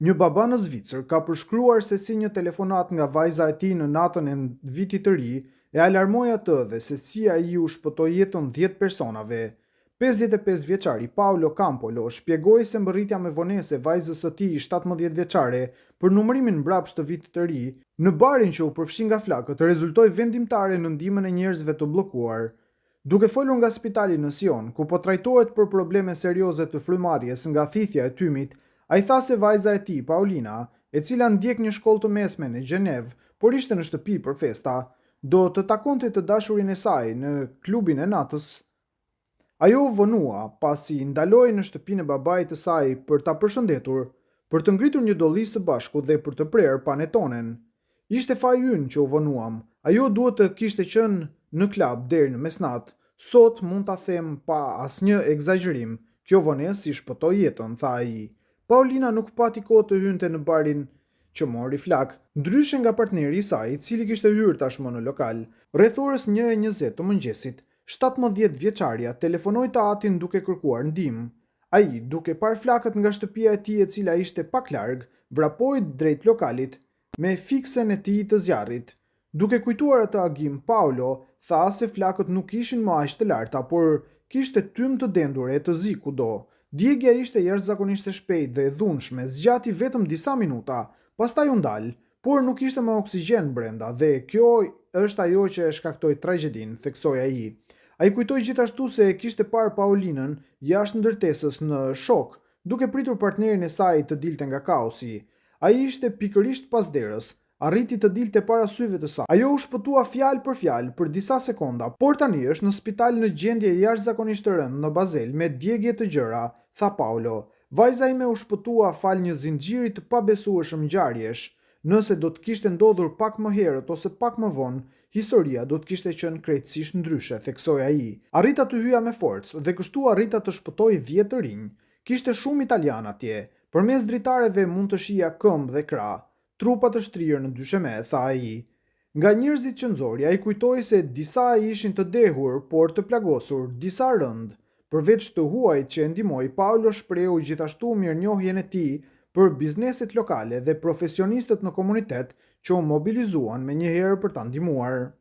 Një baba në Zvicër ka përshkruar se si një telefonat nga vajza e tij në natën e vitit të ri e alarmoi atë dhe se si ai u shpëtoi jetën 10 personave. 55 vjeçari Paolo Campolo shpjegoi se mbërritja me vonese e vajzës së tij 17 vjeçare për numërimin mbrapsht të vitit të ri në barin që u përfshi nga flakët rezultoi vendimtare në ndihmën e njerëzve të bllokuar. Duke folur nga spitali në Sion, ku po trajtohet për probleme serioze të frymarrjes nga thithja e tymit, ai tha se vajza e tij, Paulina, e cila ndjek një shkollë të mesme në Gjenev, por ishte në shtëpi për festa, do të takonte të dashurin e saj në klubin e natës. Ajo u vonua pasi ndaloi në shtëpinë e babait të saj për ta përshëndetur, për të ngritur një dolli së bashku dhe për të prerë panetonen. Ishte faji ynë që u vonuam. Ajo duhet të kishte qenë në klub deri në mesnatë. Sot mund ta them pa asnjë egzagerim, kjo vonesë i shpëtoi jetën, tha ai. Paulina nuk pati kohë të hynte në barin që mori flak, ndryshe nga partneri i saj, i cili kishte hyrë tashmë në lokal. Rreth orës 1:20 të mëngjesit, 17 vjeçaria telefonoi te atin duke kërkuar ndihmë. Ai, duke parë flakët nga shtëpia e tij e cila ishte pak larg, vrapoi drejt lokalit me fiksen e tij të zjarrit. Duke kujtuar atë agim, Paolo tha se flakët nuk ishin më aq të larta, por kishte tym të dendur e të zi kudo. Djegja ishte jashtëzakonisht e shpejtë dhe e dhunshme, zgjati vetëm disa minuta, pastaj u ndal, por nuk ishte më oksigjen brenda dhe kjo është ajo që e shkaktoi tragjedin, theksoi ai. Ai kujtoi gjithashtu se kishte parë Paulinën jashtë ndërtesës në shok, duke pritur partnerin e saj të dilte nga kaosi. Ai ishte pikërisht pas derës, arriti të dilte para syve të saj. Ajo u shpëtua fjalë për disa sekonda, por tani është në spital në gjendje jashtëzakonisht të rëndë në Basel me djegje të gjëra, tha Paolo. Vajza ime u shpëtua fal një zinxhiri të pabesueshëm ngjarjesh. Nëse do të kishte ndodhur pak më herët ose pak më vonë, historia do të kishte qenë krejtësisht ndryshe, theksoi ai. Arrita të hyja me forcë dhe kështu arrita të shpëtoj 10 të rinj. Kishte shumë italian atje. Përmes dritareve mund të shija këmbë dhe krah. Trupa të shtrirë në dysheme, tha ai. Nga njerëzit që nxori, ai kujtoi se disa ishin të dehur, por të plagosur, disa rënd. Përveç të huajt që e ndihmoi, Paolo shprehu gjithashtu mirënjohjen e tij për bizneset lokale dhe profesionistët në komunitet që u mobilizuan menjëherë për ta ndihmuar.